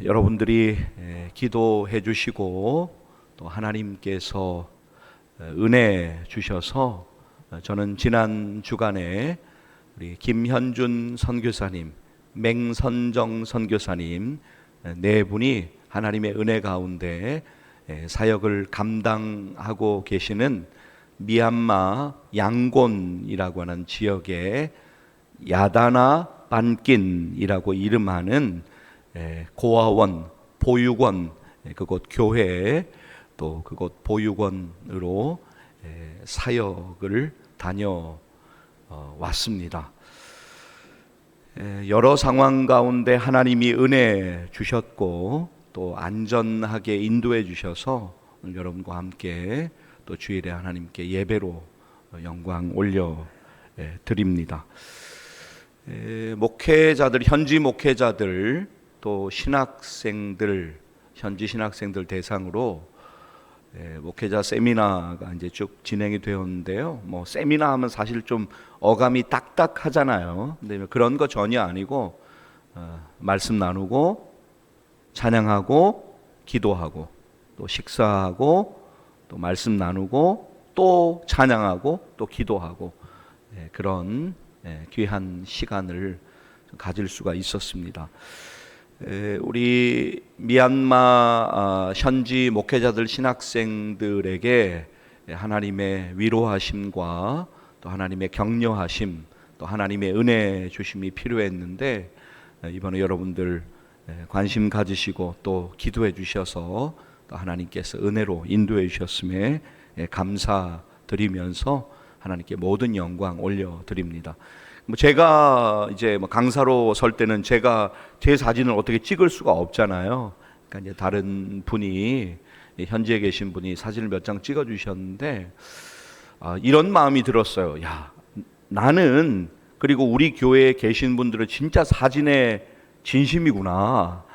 여러분들이 기도해 주시고 또 하나님께서 은혜 주셔서 저는 지난 주간에 우리 김현준 선교사님, 맹선정 선교사님 네 분이 하나님의 은혜 가운데 사역을 감당하고 계시는 미얀마 양곤이라고 하는 지역의 야다나 반낀이라고 이름하는 고아원, 보육원, 그곳 교회 또 그곳 보육원으로 사역을 다녀왔습니다. 여러 상황 가운데 하나님이 은혜 주셨고 또 안전하게 인도해 주셔서 오늘 여러분과 함께 또 주일에 하나님께 예배로 영광 올려 드립니다. 목회자들, 현지 목회자들 또 신학생들, 현지 신학생들 대상으로 목회자 세미나가 이제 쭉 진행이 되었는데요. 뭐 세미나 하면 사실 좀 어감이 딱딱하잖아요. 근데 그런 거 전혀 아니고 말씀 나누고 찬양하고 기도하고 또 식사하고 또 말씀 나누고 또 찬양하고 또 기도하고 그런 귀한 시간을 가질 수가 있었습니다. 우리 미얀마 현지 목회자들 신학생들에게 하나님의 위로하심과 또 하나님의 격려하심 또 하나님의 은혜 주심이 필요했는데 이번에 여러분들 관심 가지시고 또 기도해 주셔서 또 하나님께서 은혜로 인도해 주셨음에 감사드리면서 하나님께 모든 영광 올려드립니다. 제가 이제 강사로 설 때는 제가 제 사진을 어떻게 찍을 수가 없잖아요. 그러니까 이제 다른 분이 현지에 계신 분이 사진을 몇 장 찍어 주셨는데 이런 마음이 들었어요. 야, 나는 그리고 우리 교회에 계신 분들은 진짜 사진에 진심이구나.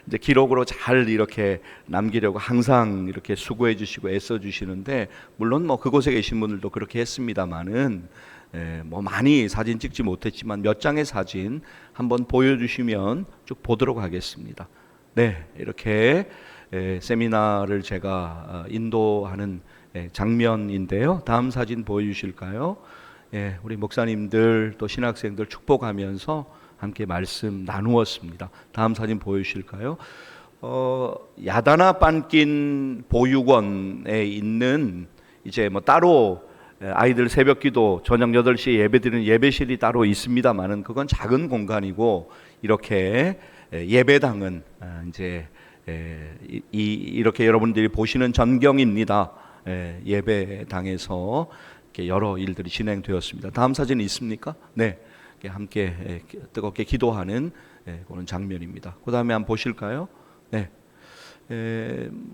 이제 기록으로 잘 이렇게 남기려고 항상 이렇게 수고해 주시고 애써 주시는데 물론 뭐 그곳에 계신 분들도 그렇게 했습니다만은 뭐 많이 사진 찍지 못했지만 몇 장의 사진 한번 보여주시면 쭉 보도록 하겠습니다. 네, 이렇게 세미나를 제가 인도하는 장면인데요. 다음 사진 보여주실까요? 우리 목사님들 또 신학생들 축복하면서 함께 말씀 나누었습니다. 다음 사진 보여주실까요? 야다나 반낀 보육원에 있는 이제 뭐 따로 아이들 새벽기도 저녁 8시에 예배드리는 예배실이 따로 있습니다만은 그건 작은 공간이고 이렇게 예배당은 이제 이렇게 여러분들이 보시는 전경입니다. 예배당에서 이렇게 여러 일들이 진행되었습니다. 다음 사진 있습니까? 네, 함께 뜨겁게 기도하는 그런 장면입니다. 그 다음에 한번 보실까요? 네.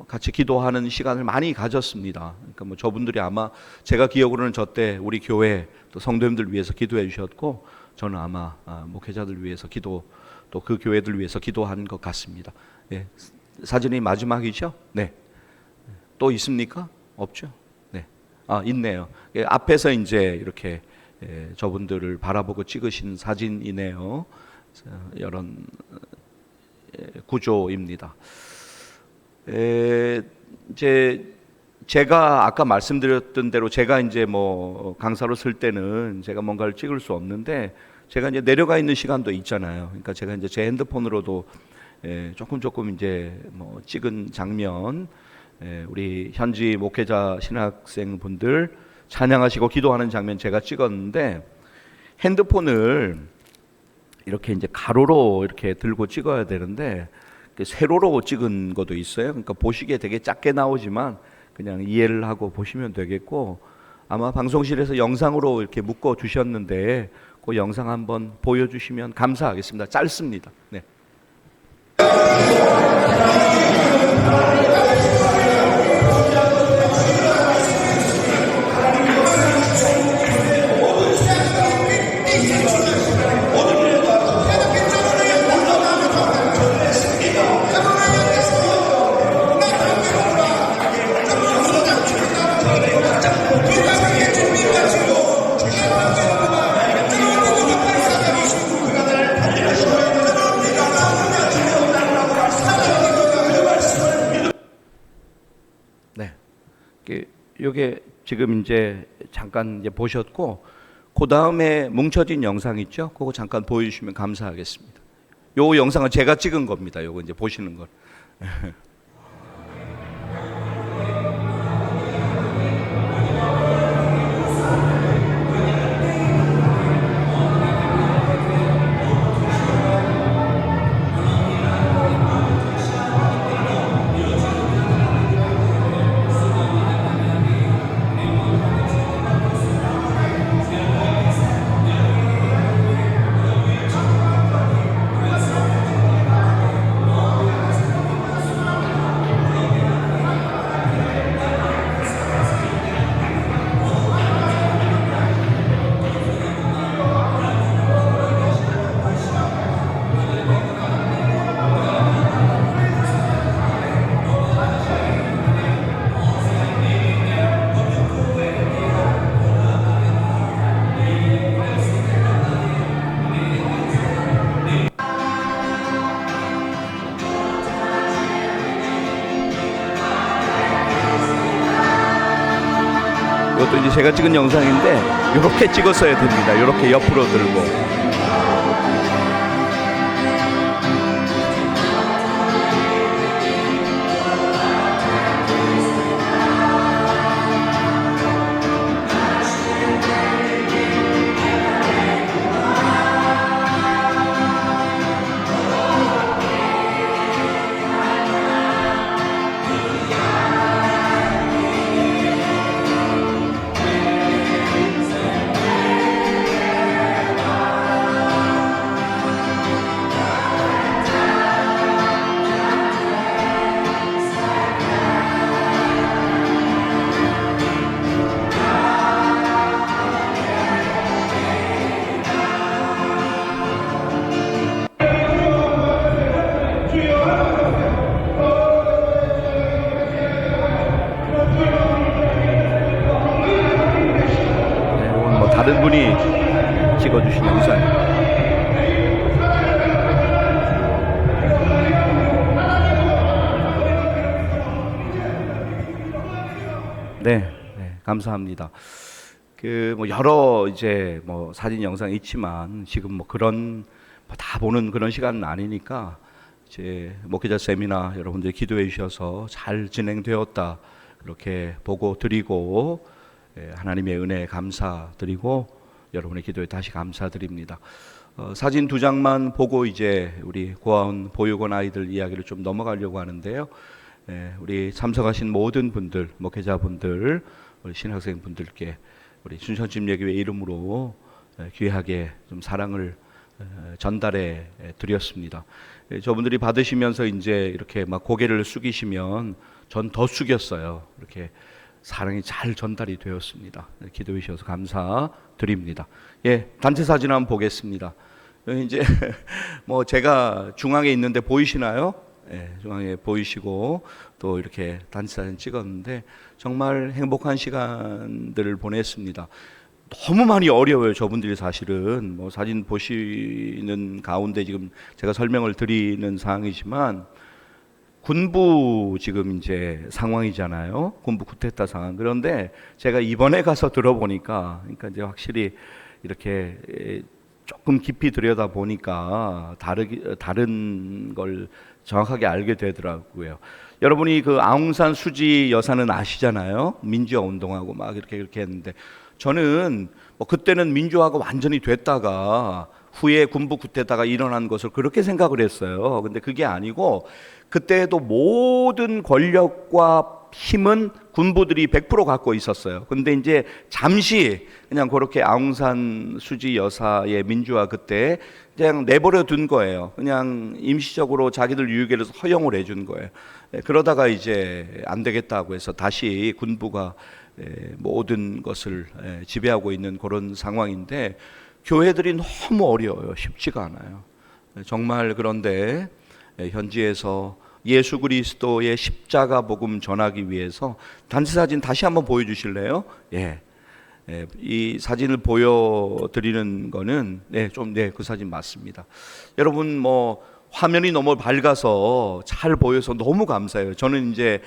같이 기도하는 시간을 많이 가졌습니다. 그러니까 뭐 저분들이 아마 제가 기억으로는 저때 우리 교회 또 성도님들 위해서 기도해 주셨고 저는 아마 목회자들 위해서 기도 또 그 교회들 위해서 기도한 것 같습니다. 사진이 마지막이죠? 네. 또 있습니까? 없죠? 네. 있네요. 앞에서 이제 이렇게 저분들을 바라보고 찍으신 사진이네요. 이런 구조입니다. 이제 제가 아까 말씀드렸던 대로 제가 이제 뭐 강사로 쓸 때는 제가 뭔가를 찍을 수 없는데 제가 이제 내려가 있는 시간도 있잖아요. 그러니까 제가 이제 제 핸드폰으로도 조금 이제 뭐 찍은 장면, 우리 현지 목회자 신학생 분들 찬양하시고 기도하는 장면 제가 찍었는데 핸드폰을 이렇게 이제 가로로 이렇게 들고 찍어야 되는데 세로로 찍은 것도 있어요. 그러니까 보시기에 되게 작게 나오지만 그냥 이해를 하고 보시면 되겠고 아마 방송실에서 영상으로 이렇게 묶어 주셨는데 그 영상 한번 보여주시면 감사하겠습니다. 짧습니다. 네. 요게 지금 이제 잠깐 이제 보셨고, 그 다음에 뭉쳐진 영상 있죠? 그거 잠깐 보여주시면 감사하겠습니다. 요 영상은 제가 찍은 겁니다. 요거 이제 보시는 걸. 이것도 이제 제가 찍은 영상인데 이렇게 찍었어야 됩니다. 이렇게 옆으로 들고. 다른 분이 찍어주신 영상. 네, 감사합니다. 뭐 여러 이제 뭐 사진 영상이 있지만 지금 뭐 그런 다 보는 그런 시간은 아니니까 이제 목회자 세미나 여러분들 기도해 주셔서 잘 진행되었다 그렇게 보고 드리고, 하나님의 은혜에 감사드리고 여러분의 기도에 다시 감사드립니다. 사진 두 장만 보고 이제 우리 고아원 보육원 아이들 이야기를 좀 넘어가려고 하는데요. 우리 참석하신 모든 분들, 목회자분들, 우리 신학생분들께 우리 순천집예교회 이름으로 귀하게 좀 사랑을 전달해 드렸습니다. 저분들이 받으시면서 이제 이렇게 막 고개를 숙이시면 전 더 숙였어요. 이렇게 사랑이 잘 전달이 되었습니다. 기도해 주셔서 감사드립니다. 단체 사진 한번 보겠습니다. 이제 뭐 제가 중앙에 있는데 보이시나요? 중앙에 보이시고 또 이렇게 단체 사진 찍었는데 정말 행복한 시간들을 보냈습니다. 너무 많이 어려워요. 저분들이 사실은 뭐 사진 보시는 가운데 지금 제가 설명을 드리는 상황이지만 군부 지금 이제 상황이잖아요. 군부 쿠데타 상황. 그런데 제가 이번에 가서 들어보니까, 그러니까 이제 확실히 이렇게 조금 깊이 들여다 보니까 다른 걸 정확하게 알게 되더라고요. 여러분이 그 아웅산 수지 여사는 아시잖아요. 민주화 운동하고 막 이렇게 했는데, 저는 뭐 그때는 민주화가 완전히 됐다가 후에 군부 쿠데타가 일어난 것을 그렇게 생각을 했어요. 근데 그게 아니고 그때도 모든 권력과 힘은 군부들이 100% 갖고 있었어요. 근데 이제 잠시 그냥 그렇게 아웅산 수지 여사의 민주화 그때 그냥 내버려 둔 거예요. 그냥 임시적으로 자기들 유익에 대해서 허용을 해준 거예요. 그러다가 이제 안 되겠다고 해서 다시 군부가 모든 것을 지배하고 있는 그런 상황인데, 교회들이 너무 어려워요. 쉽지가 않아요. 정말. 그런데 현지에서 예수 그리스도의 십자가 복음 전하기 위해서 단체 사진 다시 한번 보여주실래요? 이 사진을 보여드리는 거는 그 사진 맞습니다. 여러분 뭐 화면이 너무 밝아서 잘 보여서 너무 감사해요. 저는 이제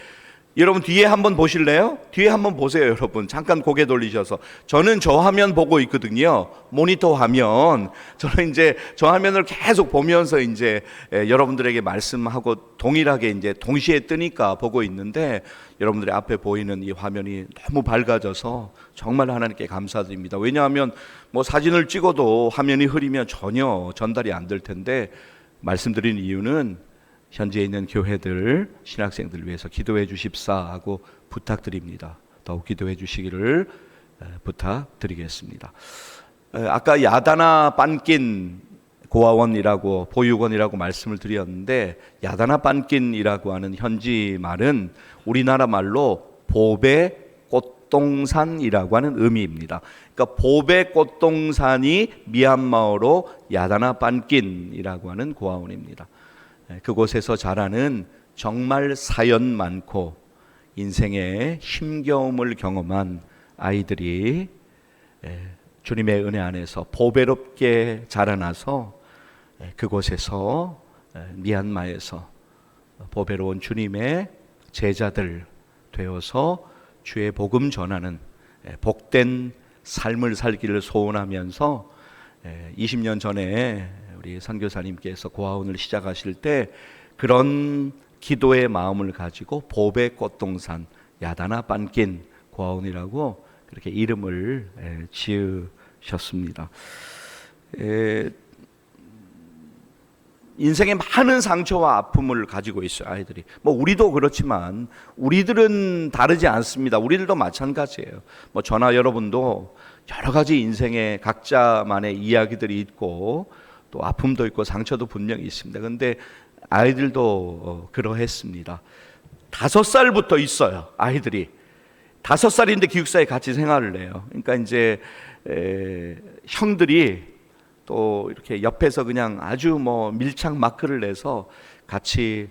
여러분 뒤에 한번 보실래요? 뒤에 한번 보세요, 여러분. 잠깐 고개 돌리셔서. 저는 저 화면 보고 있거든요. 모니터 화면. 저는 이제 저 화면을 계속 보면서 이제 여러분들에게 말씀하고 동일하게 이제 동시에 뜨니까 보고 있는데, 여러분들의 앞에 보이는 이 화면이 너무 밝아져서 정말 하나님께 감사드립니다. 왜냐하면 뭐 사진을 찍어도 화면이 흐리면 전혀 전달이 안 될 텐데, 말씀드린 이유는 현지에 있는 교회들, 신학생들 위해서 기도해 주십사 하고 부탁드립니다. 더욱 기도해 주시기를 부탁드리겠습니다. 아까 야다나 빤낀 고아원이라고, 보육원이라고 말씀을 드렸는데, 야다나 빤낀이라고 하는 현지 말은 우리나라 말로 보배 꽃동산이라고 하는 의미입니다. 그러니까 보배 꽃동산이 미얀마어로 야다나 빤낀이라고 하는 고아원입니다. 그곳에서 자라는 정말 사연 많고 인생의 힘겨움을 경험한 아이들이 주님의 은혜 안에서 보배롭게 자라나서 그곳에서, 미얀마에서 보배로운 주님의 제자들 되어서 주의 복음 전하는 복된 삶을 살기를 소원하면서, 20년 전에 우리 선교사님께서 고아원을 시작하실 때 그런 기도의 마음을 가지고 보배 꽃동산 야다나 빤낀 고아원이라고 그렇게 이름을 지으셨습니다. 인생에 많은 상처와 아픔을 가지고 있어요, 아이들이. 뭐 우리도 그렇지만 우리들은 다르지 않습니다. 우리들도 마찬가지예요. 뭐 저나 여러분도 여러 가지 인생에 각자만의 이야기들이 있고 또 아픔도 있고 상처도 분명히 있습니다. 그런데 아이들도 그러했습니다. 5살부터 있어요, 아이들이. 5살인데 기숙사에 같이 생활을 해요. 그러니까 이제 형들이 또 이렇게 옆에서 그냥 아주 뭐 밀착 마크를 내서 같이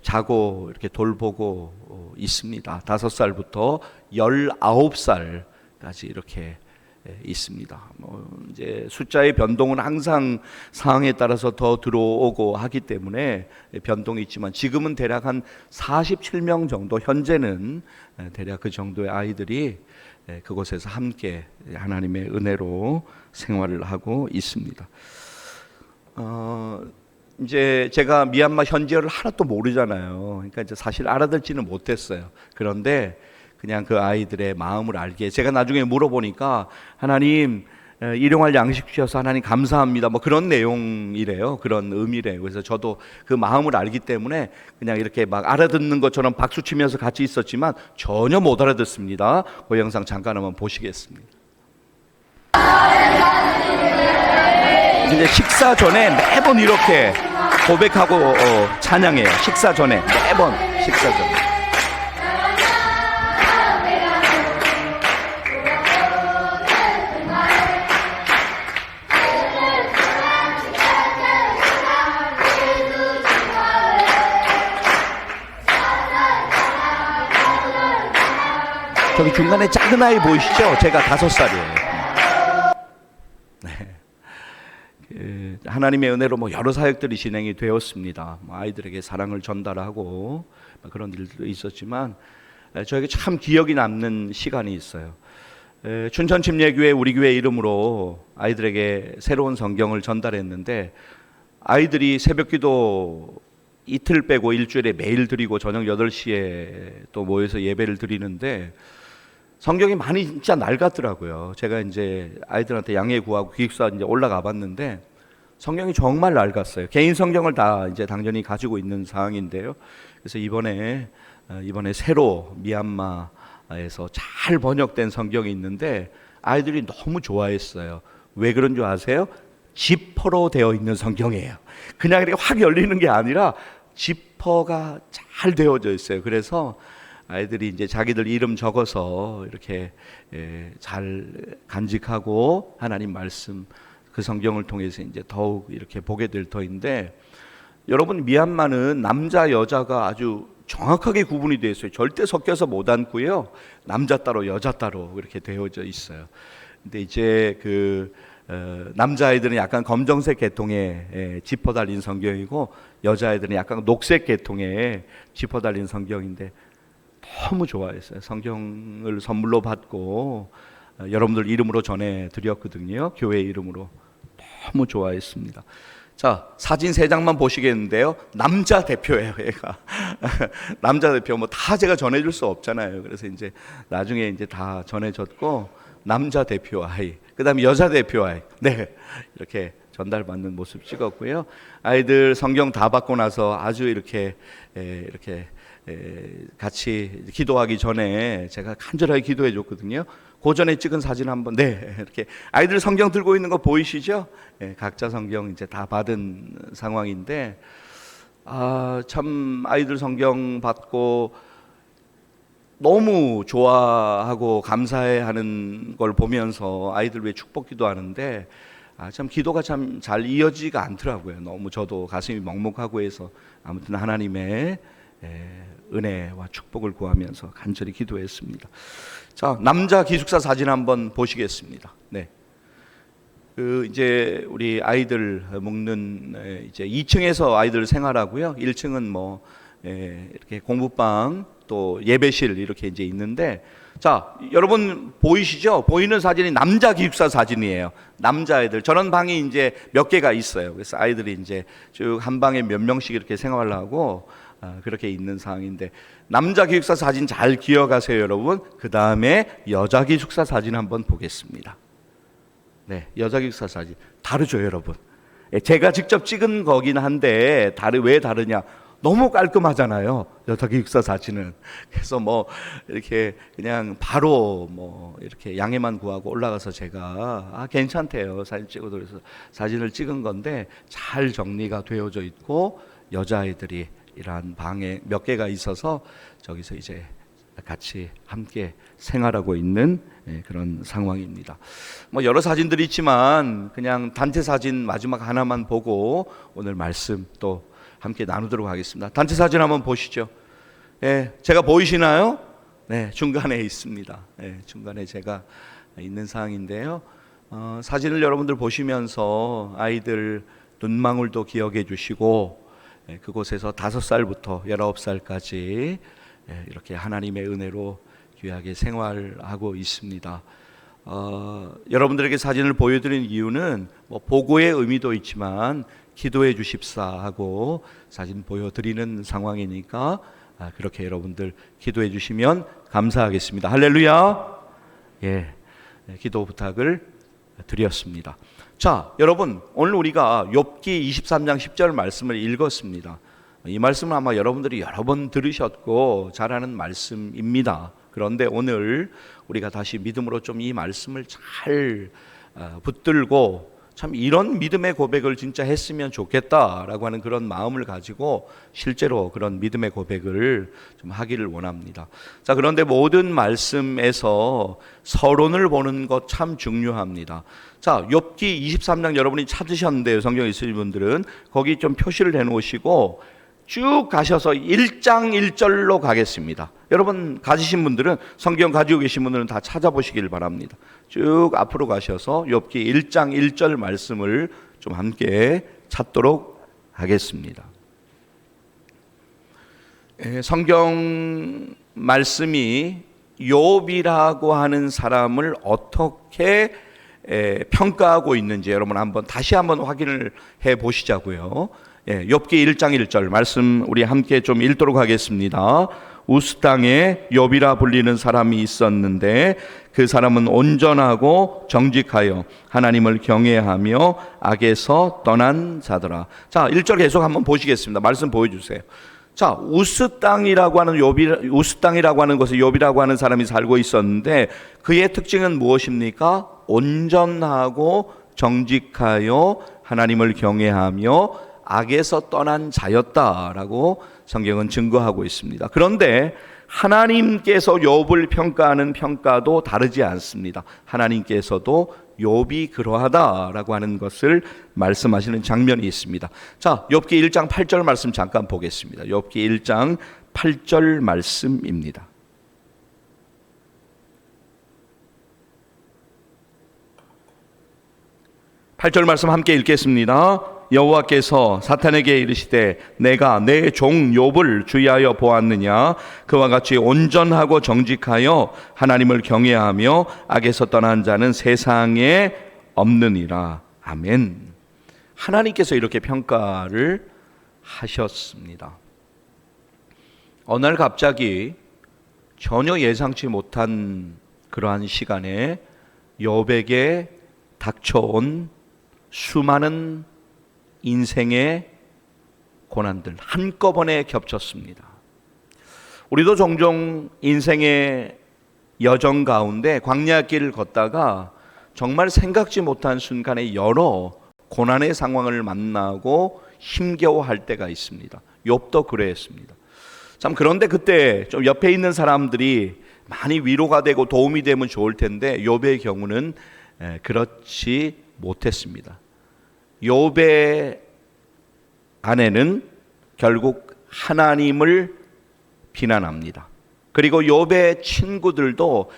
자고 이렇게 돌보고 있습니다. 5살부터 19살까지 이렇게 있습니다. 뭐 이제 숫자의 변동은 항상 상황에 따라서 더 들어오고 하기 때문에 변동이 있지만, 지금은 대략 한 47명 정도, 현재는 대략 그 정도의 아이들이 그곳에서 함께 하나님의 은혜로 생활을 하고 있습니다. 이제 제가 미얀마 현지어를 하나도 모르잖아요. 그러니까 이제 사실 알아듣지는 못했어요. 그런데 그냥 그 아이들의 마음을 알게, 제가 나중에 물어보니까 하나님 일용할 양식 주셔서 하나님 감사합니다, 뭐 그런 내용이래요. 그런 의미래요. 그래서 저도 그 마음을 알기 때문에 그냥 이렇게 막 알아듣는 것처럼 박수 치면서 같이 있었지만 전혀 못 알아듣습니다. 그 영상 잠깐 한번 보시겠습니다. 이제 식사 전에 매번 이렇게 고백하고 찬양해요. 식사 전에, 매번 식사 전에. 저기 중간에 작은 아이 보이시죠? 제가 5살이에요. 네. 하나님의 은혜로 뭐 여러 사역들이 진행이 되었습니다. 아이들에게 사랑을 전달하고 그런 일도 있었지만, 저에게 참 기억이 남는 시간이 있어요. 춘천침례교회 우리 교회 이름으로 아이들에게 새로운 성경을 전달했는데, 아이들이 새벽기도 이틀 빼고 일주일에 매일 드리고 저녁 8시에 또 모여서 예배를 드리는데 성경이 많이 진짜 낡았더라고요. 제가 이제 아이들한테 양해 구하고 기숙사 이제 올라가 봤는데 성경이 정말 낡았어요. 개인 성경을 다 이제 당연히 가지고 있는 상황인데요. 그래서 이번에 새로 미얀마에서 잘 번역된 성경이 있는데 아이들이 너무 좋아했어요. 왜 그런 줄 아세요? 지퍼로 되어 있는 성경이에요. 그냥 이렇게 확 열리는 게 아니라 지퍼가 잘 되어져 있어요. 그래서 아이들이 이제 자기들 이름 적어서 이렇게 잘 간직하고 하나님 말씀 그 성경을 통해서 이제 더욱 이렇게 보게 될 터인데, 여러분 미얀마는 남자 여자가 아주 정확하게 구분이 되어 있어요. 절대 섞여서 못 앉고요. 남자 따로 여자 따로 이렇게 되어져 있어요. 근데 이제 그 남자아이들은 약간 검정색 계통의 지퍼 달린 성경이고 여자아이들은 약간 녹색 계통의 지퍼 달린 성경인데 너무 좋아했어요. 성경을 선물로 받고 여러분들 이름으로 전해드렸거든요. 교회 이름으로. 너무 좋아했습니다. 자, 사진 3장만 보시겠는데요. 남자 대표예요, 얘가. 남자 대표 뭐 다 제가 전해줄 수 없잖아요. 그래서 이제 나중에 이제 다 전해졌고, 남자 대표 아이, 그다음에 여자 대표 아이, 네, 이렇게 전달받는 모습 찍었고요. 아이들 성경 다 받고 나서 아주 이렇게 같이 기도하기 전에 제가 간절하게 기도해 줬거든요. 그 전에 찍은 사진 한번, 네, 이렇게 아이들 성경 들고 있는 거 보이시죠? 네, 각자 성경 이제 다 받은 상황인데, 참 아이들 성경 받고 너무 좋아하고 감사해하는 걸 보면서 아이들 왜 축복 기도하는데, 참 기도가 참 잘 이어지지가 않더라고요. 너무 저도 가슴이 먹먹하고 해서 아무튼 하나님의 은혜와 축복을 구하면서 간절히 기도했습니다. 자, 남자 기숙사 사진 한번 보시겠습니다. 네. 이제 우리 아이들 묵는 이제 2층에서 아이들 생활하고요. 1층은 뭐 이렇게 공부방 또 예배실 이렇게 이제 있는데, 자, 여러분 보이시죠? 보이는 사진이 남자 기숙사 사진이에요. 남자애들. 저런 방이 이제 몇 개가 있어요. 그래서 아이들이 이제 쭉 한 방에 몇 명씩 이렇게 생활을 하고 그렇게 있는 상황인데, 남자 기숙사 사진 잘 기억하세요, 여러분. 그 다음에 여자 기숙사 사진 한번 보겠습니다. 네, 여자 기숙사 사진 다르죠, 여러분. 제가 직접 찍은 거긴 한데 왜 다르냐? 너무 깔끔하잖아요, 여자 기숙사 사진은. 그래서 뭐 이렇게 그냥 바로 뭐 이렇게 양해만 구하고 올라가서 제가 괜찮대요, 사진 찍어도. 그래서 사진을 찍은 건데 잘 정리가 되어져 있고, 여자아이들이 이러한 방에 몇 개가 있어서 저기서 이제 같이 함께 생활하고 있는 그런 상황입니다. 뭐 여러 사진들이 있지만 그냥 단체 사진 마지막 하나만 보고 오늘 말씀 또 함께 나누도록 하겠습니다. 단체 사진 한번 보시죠. 제가 보이시나요? 네, 중간에 있습니다. 중간에 제가 있는 상황인데요. 사진을 여러분들 보시면서 아이들 눈망울도 기억해 주시고, 그곳에서 5살부터 19살까지 이렇게 하나님의 은혜로 귀하게 생활하고 있습니다. 여러분들에게 사진을 보여드린 이유는 뭐 보고의 의미도 있지만 기도해 주십사 하고 사진 보여드리는 상황이니까 그렇게 여러분들 기도해 주시면 감사하겠습니다. 할렐루야. 기도 부탁을 드렸습니다. 자, 여러분, 오늘 우리가 욥기 23장 10절 말씀을 읽었습니다. 이 말씀은 아마 여러분들이 여러 번 들으셨고 잘 아는 말씀입니다. 그런데 오늘 우리가 다시 믿음으로 좀 이 말씀을 잘 붙들고, 참 이런 믿음의 고백을 진짜 했으면 좋겠다라고 하는 그런 마음을 가지고 실제로 그런 믿음의 고백을 좀 하기를 원합니다. 자, 그런데 모든 말씀에서 서론을 보는 것 참 중요합니다. 자, 욥기 23장 여러분이 찾으셨는데요, 성경 있으신 분들은 거기 좀 표시를 해놓으시고 쭉 가셔서 1장 1절로 가겠습니다. 여러분 가지신 분들은, 성경 가지고 계신 분들은 다 찾아보시길 바랍니다. 쭉 앞으로 가셔서 욥기 1장 1절 말씀을 좀 함께 찾도록 하겠습니다. 성경 말씀이 욥이라고 하는 사람을 어떻게 평가하고 있는지 여러분 다시 한번 확인을 해 보시자고요. 욥기 1장 1절 말씀 우리 함께 좀 읽도록 하겠습니다. 우스 땅에 욥이라 불리는 사람이 있었는데 그 사람은 온전하고 정직하여 하나님을 경외하며 악에서 떠난 자더라. 자, 1절 계속 한번 보시겠습니다. 말씀 보여주세요. 자, 우스 땅이라고 하는 곳에 욥이라고 하는 사람이 살고 있었는데 그의 특징은 무엇입니까? 온전하고 정직하여 하나님을 경외하며 악에서 떠난 자였다라고 성경은 증거하고 있습니다. 그런데 하나님께서 욥을 평가하는 평가도 다르지 않습니다. 하나님께서도 욥이 그러하다라고 하는 것을 말씀하시는 장면이 있습니다. 자, 욥기 1장 8절 말씀 잠깐 보겠습니다. 욥기 1장 8절 말씀입니다. (8절) 말씀 함께 읽겠습니다. 여호와께서 사탄에게 이르시되 내가 내 종 욥을 주의하여 보았느냐. 그와 같이 온전하고 정직하여 하나님을 경외하며 악에서 떠난 자는 세상에 없느니라. 아멘. 하나님께서 이렇게 평가를 하셨습니다. 어느 날 갑자기 전혀 예상치 못한 그러한 시간에 욥에게 닥쳐온 수많은 인생의 고난들 한꺼번에 겹쳤습니다. 우리도 종종 인생의 여정 가운데 광야길을 걷다가 정말 생각지 못한 순간에 여러 고난의 상황을 만나고 힘겨워할 때가 있습니다. 욥도 그랬습니다. 참 그런데 그때 좀 옆에 있는 사람들이 많이 위로가 되고 도움이 되면 좋을 텐데 욥의 경우는 그렇지 못했습니다. 욥의 아내는 결국 하나님을 비난합니다. 그리고 욥의 친구들도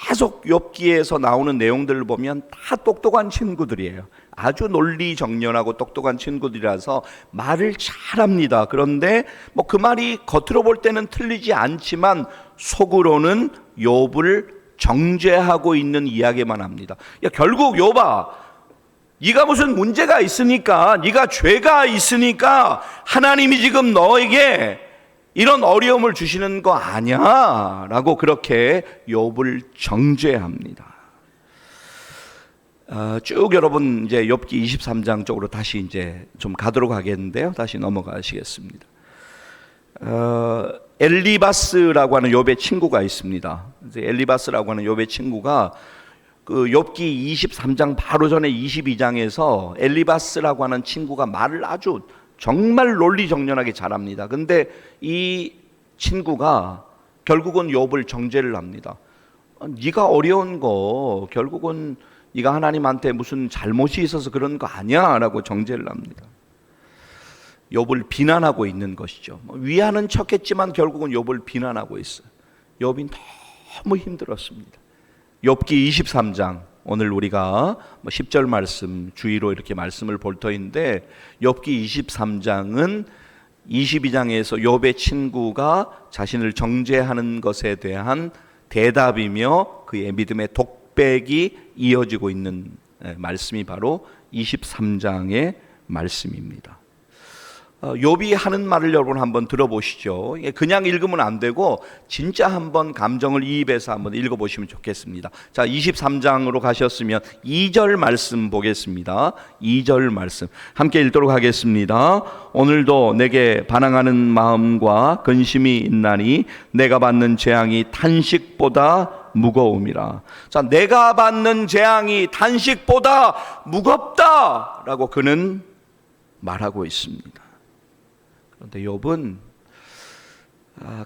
계속 욥기에서 나오는 내용들을 보면 다 똑똑한 친구들이에요. 아주 논리정연하고 똑똑한 친구들이라서 말을 잘합니다. 그런데 뭐 그 말이 겉으로 볼 때는 틀리지 않지만 속으로는 욥을 정죄하고 있는 이야기만 합니다. 야, 결국 욥아, 네가 무슨 문제가 있으니까, 네가 죄가 있으니까 하나님이 지금 너에게 이런 어려움을 주시는 거 아니야 라고 그렇게 욥을 정죄합니다. 쭉 여러분 이제 욥기 23장 쪽으로 다시 이제 좀 가도록 하겠는데요. 다시 넘어가시겠습니다. 엘리바스라고 하는 욥의 친구가 있습니다. 이제 엘리바스라고 하는 욥의 친구가 그 욥기 23장 바로 전에 22장에서 엘리바스라고 하는 친구가 말을 아주 정말 논리정연하게 잘합니다. 근데 이 친구가 결국은 욥을 정죄를 합니다. 네가 어려운 거 결국은 네가 하나님한테 무슨 잘못이 있어서 그런 거 아니야 라고 정죄를 합니다. 욥을 비난하고 있는 것이죠. 위하는 척했지만 결국은 욥을 비난하고 있어요. 욥이 너무 힘들었습니다. 욥기 23장 오늘 우리가 10절 말씀 주의로 이렇게 말씀을 볼 터인데 욥기 23장은 22장에서 욥의 친구가 자신을 정죄하는 것에 대한 대답이며 그의 믿음의 독백이 이어지고 있는 말씀이 바로 23장의 말씀입니다. 욥이 하는 말을 여러분 한번 들어보시죠. 그냥 읽으면 안 되고 진짜 한번 감정을 이입해서 한번 읽어보시면 좋겠습니다. 자, 23장으로 가셨으면 2절 말씀 보겠습니다. 2절 말씀 함께 읽도록 하겠습니다. 오늘도 내게 반항하는 마음과 근심이 있나니 내가 받는 재앙이 탄식보다 무거움이라. 자, 내가 받는 재앙이 탄식보다 무겁다라고 그는 말하고 있습니다. 그런데 욥은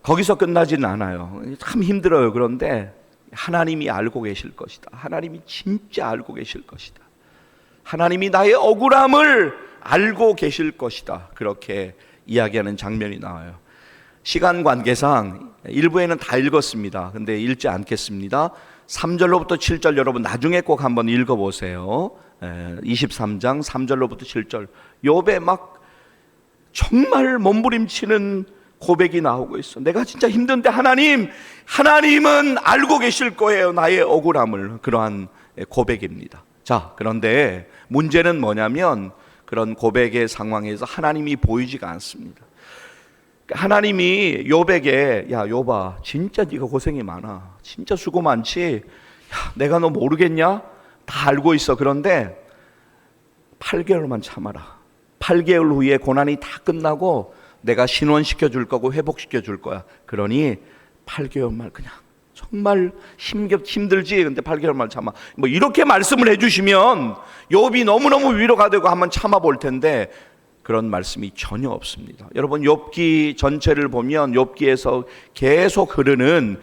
거기서 끝나지는 않아요. 참 힘들어요. 그런데 하나님이 알고 계실 것이다. 하나님이 진짜 알고 계실 것이다. 하나님이 나의 억울함을 알고 계실 것이다. 그렇게 이야기하는 장면이 나와요. 시간 관계상 일부에는 다 읽었습니다. 근데 읽지 않겠습니다. 3절로부터 7절 여러분 나중에 꼭 한번 읽어보세요. 23장 3절로부터 7절 욥의 막 정말 몸부림치는 고백이 나오고 있어. 내가 진짜 힘든데 하나님은 알고 계실 거예요. 나의 억울함을. 그러한 고백입니다. 자, 그런데 문제는 뭐냐면 그런 고백의 상황에서 하나님이 보이지가 않습니다. 하나님이 욥에게 야 욥아 진짜 네가 고생이 많아. 진짜 수고 많지. 야, 내가 너 모르겠냐? 다 알고 있어. 그런데 8개월만 참아라. 8개월 후에 고난이 다 끝나고 내가 신원시켜 줄 거고 회복시켜 줄 거야. 그러니 8개월만 그냥 정말 힘들지. 근데 8개월만 참아. 뭐 이렇게 말씀을 해주시면 욥이 너무너무 위로가 되고 한번 참아 볼 텐데 그런 말씀이 전혀 없습니다. 여러분 욥기 전체를 보면 욥기에서 계속 흐르는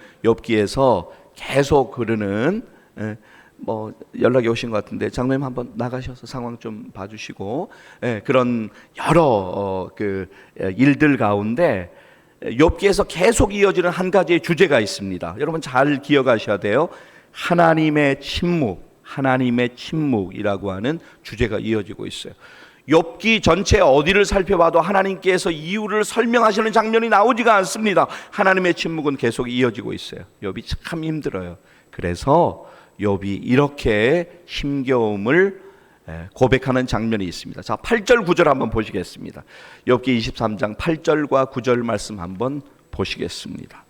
뭐 연락이 오신 것 같은데 장로님 한번 나가셔서 상황 좀 봐주시고 그런 여러 일들 가운데 욥기에서 계속 이어지는 한 가지의 주제가 있습니다. 여러분 잘 기억하셔야 돼요. 하나님의 침묵이라고 하는 주제가 이어지고 있어요. 욥기 전체 어디를 살펴봐도 하나님께서 이유를 설명하시는 장면이 나오지가 않습니다. 하나님의 침묵은 계속 이어지고 있어요. 욥이 참 힘들어요. 그래서 욥이 이렇게 힘겨움을 고백하는 장면이 있습니다. 자, 8절 9절 한번 보시겠습니다. 욥기 23장 8절과 9절 말씀 한번 보시겠습니다.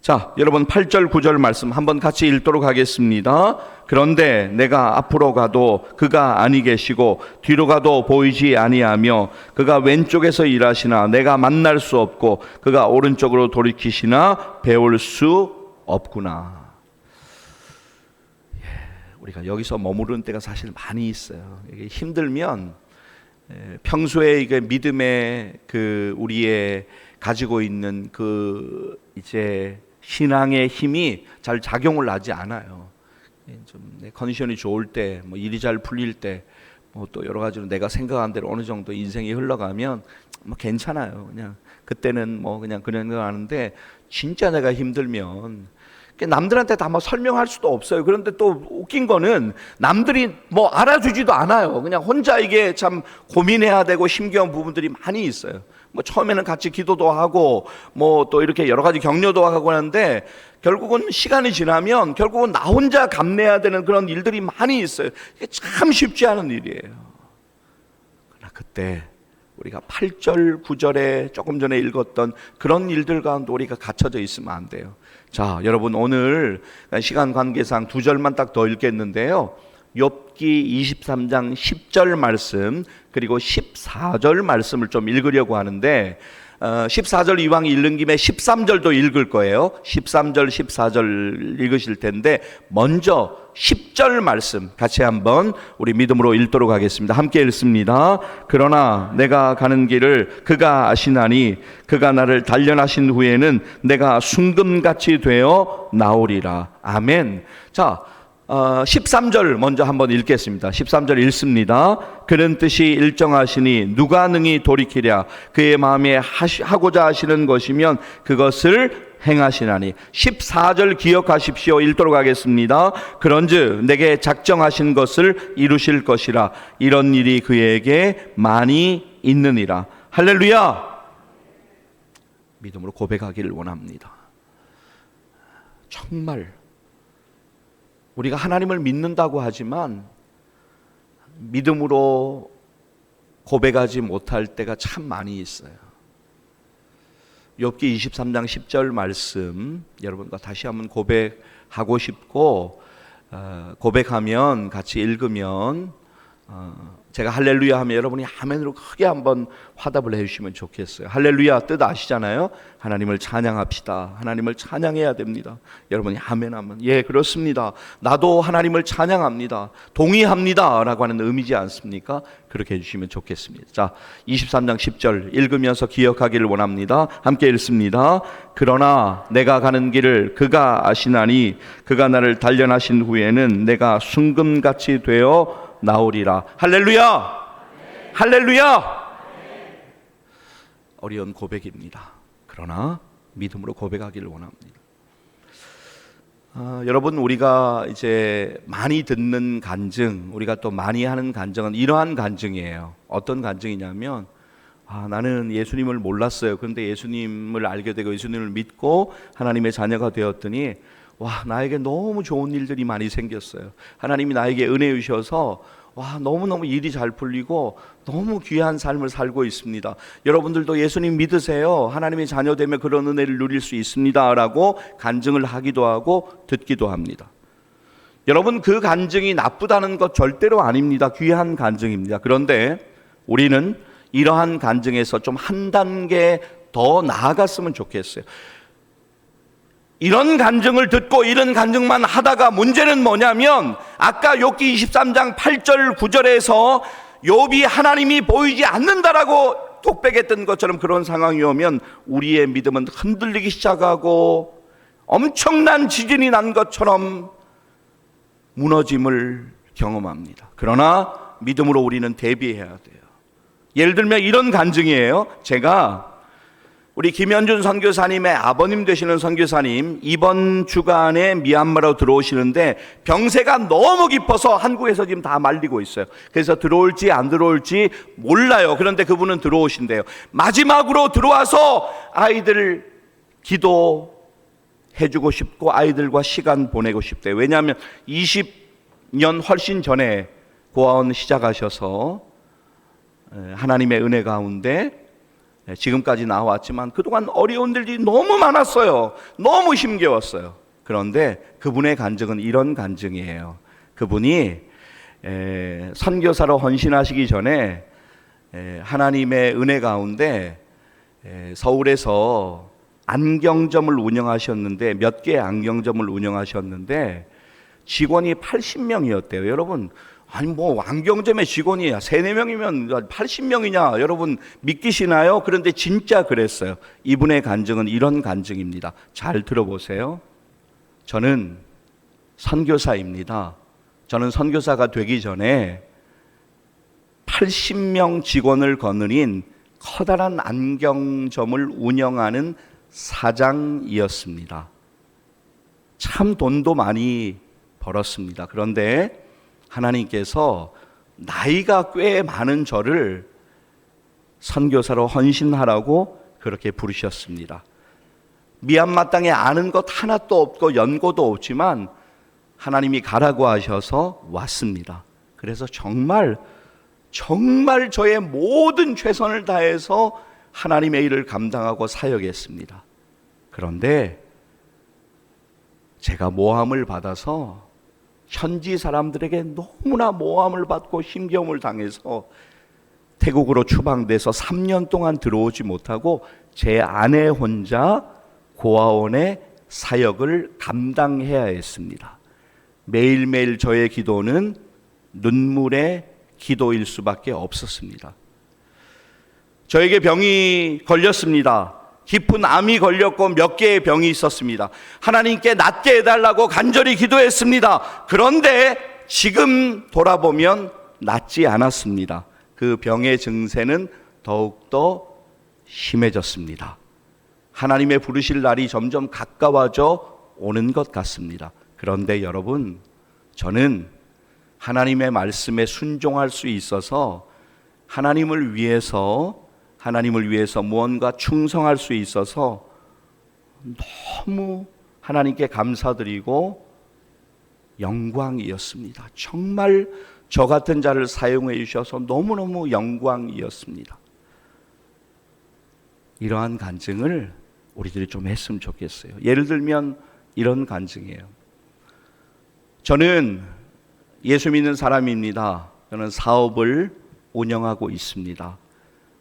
자, 여러분 8절 9절 말씀 한번 같이 읽도록 하겠습니다. 그런데 내가 앞으로 가도 그가 아니 계시고 뒤로 가도 보이지 아니하며 그가 왼쪽에서 일하시나 내가 만날 수 없고 그가 오른쪽으로 돌이키시나 배울 수 없구나. 우리가 여기서 머무르는 때가 사실 많이 있어요. 이게 힘들면 평소에 이게 믿음의 그 우리의 가지고 있는 그 이제 신앙의 힘이 잘 작용을 하지 않아요. 좀 내 컨디션이 좋을 때, 뭐 일이 잘 풀릴 때, 뭐 또 여러 가지로 내가 생각한 대로 어느 정도 인생이 흘러가면 뭐 괜찮아요. 그냥 그때는 뭐 그냥 하는데 진짜 내가 힘들면 남들한테 다 뭐 설명할 수도 없어요. 그런데 또 웃긴 거는 남들이 뭐 알아주지도 않아요. 그냥 혼자 이게 참 고민해야 되고 힘겨운 부분들이 많이 있어요. 뭐 처음에는 같이 기도도 하고 뭐 또 이렇게 여러 가지 격려도 하고 하는데 결국은 시간이 지나면 결국은 나 혼자 감내해야 되는 그런 일들이 많이 있어요. 이게 참 쉽지 않은 일이에요. 그러나 그때 우리가 8절 9절에 조금 전에 읽었던 그런 일들 가운데 우리가 갇혀져 있으면 안 돼요. 자, 여러분 오늘 시간 관계상 2절만 딱 더 읽겠는데요. 욥기 23장 10절 말씀 그리고 14절 말씀을 좀 읽으려고 하는데 14절 이왕 읽는 김에 13절도 읽을 거예요. 13절 14절 읽으실 텐데 먼저 10절 말씀 같이 한번 우리 믿음으로 읽도록 하겠습니다. 함께 읽습니다. 그러나 내가 가는 길을 그가 아시나니 그가 나를 단련하신 후에는 내가 순금같이 되어 나오리라. 아멘. 자, 13절 먼저 한번 읽겠습니다. 13절 읽습니다. 그런 뜻이 일정하시니 누가 능히 돌이키랴. 그의 마음에 하고자 하시는 것이면 그것을 행하시나니. 14절 기억하십시오. 읽도록 하겠습니다. 그런즉 내게 작정하신 것을 이루실 것이라. 이런 일이 그에게 많이 있느니라. 할렐루야. 믿음으로 고백하기를 원합니다. 정말 우리가 하나님을 믿는다고 하지만 믿음으로 고백하지 못할 때가 참 많이 있어요. 욥기 23장 10절 말씀 여러분과 다시 한번 고백하고 싶고 고백하면 같이 읽으면 제가 할렐루야 하면 여러분이 아멘으로 크게 한번 화답을 해주시면 좋겠어요. 할렐루야 뜻 아시잖아요. 하나님을 찬양합시다. 하나님을 찬양해야 됩니다. 여러분이 아멘 하면 예 그렇습니다. 나도 하나님을 찬양합니다. 동의합니다 라고 하는 의미지 않습니까? 그렇게 해주시면 좋겠습니다. 자, 23장 10절 읽으면서 기억하기를 원합니다. 함께 읽습니다. 그러나 내가 가는 길을 그가 아시나니 그가 나를 단련하신 후에는 내가 순금같이 되어 나오리라. 할렐루야. 할렐루야. 어려운 고백입니다. 그러나 믿음으로 고백하기를 원합니다. 여러분 우리가 이제 많이 듣는 간증, 우리가 또 많이 하는 간증은 이러한 간증이에요. 어떤 간증이냐면 나는 예수님을 몰랐어요. 그런데 예수님을 알게 되고 예수님을 믿고 하나님의 자녀가 되었더니 나에게 너무 좋은 일들이 많이 생겼어요. 하나님이 나에게 은혜 주셔서 너무너무 일이 잘 풀리고 너무 귀한 삶을 살고 있습니다. 여러분들도 예수님 믿으세요. 하나님의 자녀 되면 그런 은혜를 누릴 수 있습니다 라고 간증을 하기도 하고 듣기도 합니다. 여러분 그 간증이 나쁘다는 것 절대로 아닙니다. 귀한 간증입니다. 그런데 우리는 이러한 간증에서 좀 한 단계 더 나아갔으면 좋겠어요. 이런 간증을 듣고 이런 간증만 하다가 문제는 뭐냐면 아까 욥기 23장 8절 9절에서 욥이 하나님이 보이지 않는다라고 독백했던 것처럼 그런 상황이 오면 우리의 믿음은 흔들리기 시작하고 엄청난 지진이 난 것처럼 무너짐을 경험합니다. 그러나 믿음으로 우리는 대비해야 돼요. 예를 들면 이런 간증이에요. 제가 우리 김현준 선교사님의 아버님 되시는 선교사님 이번 주간에 미얀마로 들어오시는데 병세가 너무 깊어서 한국에서 지금 다 말리고 있어요. 그래서 들어올지 안 들어올지 몰라요. 그런데 그분은 들어오신대요. 마지막으로 들어와서 아이들 기도해주고 싶고 아이들과 시간 보내고 싶대요. 왜냐하면 20년 훨씬 전에 고아원 시작하셔서 하나님의 은혜 가운데 지금까지 나왔지만 그동안 어려운 일이 너무 많았어요. 너무 힘겨웠어요. 그런데 그분의 간증은 이런 간증이에요. 그분이 선교사로 헌신하시기 전에 하나님의 은혜 가운데 서울에서 안경점을 운영하셨는데 몇 개의 안경점을 운영하셨는데 직원이 80명이었대요. 여러분, 아니 뭐 안경점의 직원이 3-4명이면 80명이냐 여러분 믿기시나요? 그런데 진짜 그랬어요. 이분의 간증은 이런 간증입니다. 잘 들어보세요. 저는 선교사입니다. 저는 선교사가 되기 전에 80명 직원을 거느린 커다란 안경점을 운영하는 사장이었습니다. 참 돈도 많이 벌었습니다. 그런데 하나님께서 나이가 꽤 많은 저를 선교사로 헌신하라고 그렇게 부르셨습니다. 미얀마 땅에 아는 것 하나도 없고 연고도 없지만 하나님이 가라고 하셔서 왔습니다. 그래서 정말 저의 모든 최선을 다해서 하나님의 일을 감당하고 사역했습니다. 그런데 제가 모함을 받아서 현지 사람들에게 너무나 모함을 받고 힘겨움을 당해서 태국으로 추방돼서 3년 동안 들어오지 못하고 제 아내 혼자 고아원의 사역을 감당해야 했습니다. 매일매일 저의 기도는 눈물의 기도일 수밖에 없었습니다. 저에게 병이 걸렸습니다. 깊은 암이 걸렸고 몇 개의 병이 있었습니다. 하나님께 낫게 해달라고 간절히 기도했습니다. 그런데 지금 돌아보면 낫지 않았습니다. 그 병의 증세는 더욱더 심해졌습니다. 하나님의 부르실 날이 점점 가까워져 오는 것 같습니다. 그런데 여러분, 저는 하나님의 말씀에 순종할 수 있어서 하나님을 위해서 무언가 충성할 수 있어서 너무 하나님께 감사드리고 영광이었습니다. 정말 저 같은 자를 사용해 주셔서 너무너무 영광이었습니다. 이러한 간증을 우리들이 좀 했으면 좋겠어요. 예를 들면 이런 간증이에요. 저는 예수 믿는 사람입니다. 저는 사업을 운영하고 있습니다.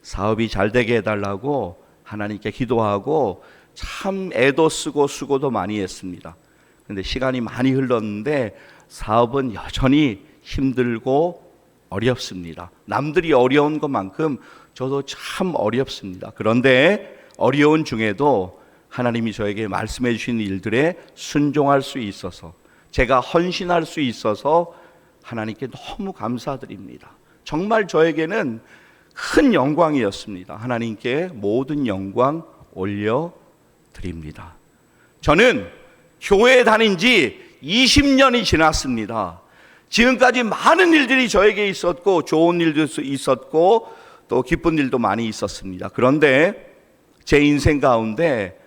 사업이 잘 되게 해달라고 하나님께 기도하고 참 애도 쓰고 수고도 많이 했습니다. 그런데 시간이 많이 흘렀는데 사업은 여전히 힘들고 어렵습니다. 남들이 어려운 것만큼 저도 참 어렵습니다. 그런데 어려운 중에도 하나님이 저에게 말씀해 주신 일들에 순종할 수 있어서, 제가 헌신할 수 있어서 하나님께 너무 감사드립니다. 정말 저에게는 큰 영광이었습니다. 하나님께 모든 영광 올려드립니다. 저는 교회에 다닌 지 20년이 지났습니다. 지금까지 많은 일들이 저에게 있었고 좋은 일도 있었고 또 기쁜 일도 많이 있었습니다. 그런데 제 인생 가운데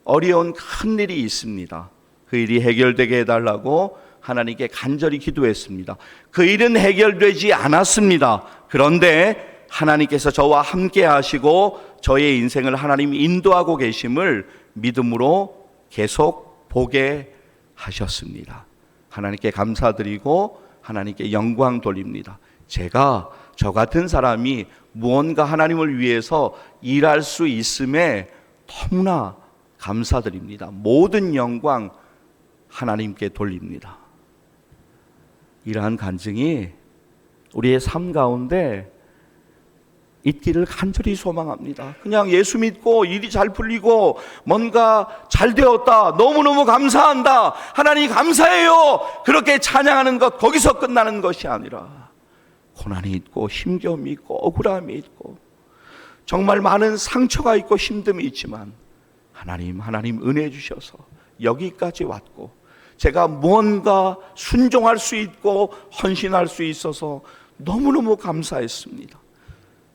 어려운 큰 일이 있습니다. 그 일이 해결되게 해달라고 하나님께 간절히 기도했습니다. 그 일은 해결되지 않았습니다. 그런데 하나님께서 저와 함께 하시고 저의 인생을 하나님이 인도하고 계심을 믿음으로 계속 보게 하셨습니다. 하나님께 감사드리고 하나님께 영광 돌립니다. 제가 저 같은 사람이 무언가 하나님을 위해서 일할 수 있음에 너무나 감사드립니다. 모든 영광 하나님께 돌립니다. 이러한 간증이 우리의 삶 가운데 있기를 간절히 소망합니다. 그냥 예수 믿고 일이 잘 풀리고 뭔가 잘 되었다, 너무너무 감사한다, 하나님 감사해요, 그렇게 찬양하는 것, 거기서 끝나는 것이 아니라 고난이 있고 힘겨움이 있고 억울함이 있고 정말 많은 상처가 있고 힘듦이 있지만 하나님 은혜 주셔서 여기까지 왔고 제가 무언가 순종할 수 있고 헌신할 수 있어서 너무너무 감사했습니다.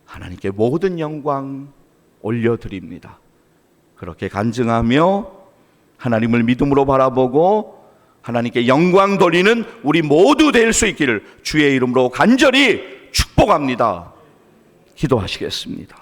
하나님께 모든 영광 올려드립니다. 그렇게 간증하며 하나님을 믿음으로 바라보고 하나님께 영광 돌리는 우리 모두 될 수 있기를 주의 이름으로 간절히 축복합니다. 기도하시겠습니다.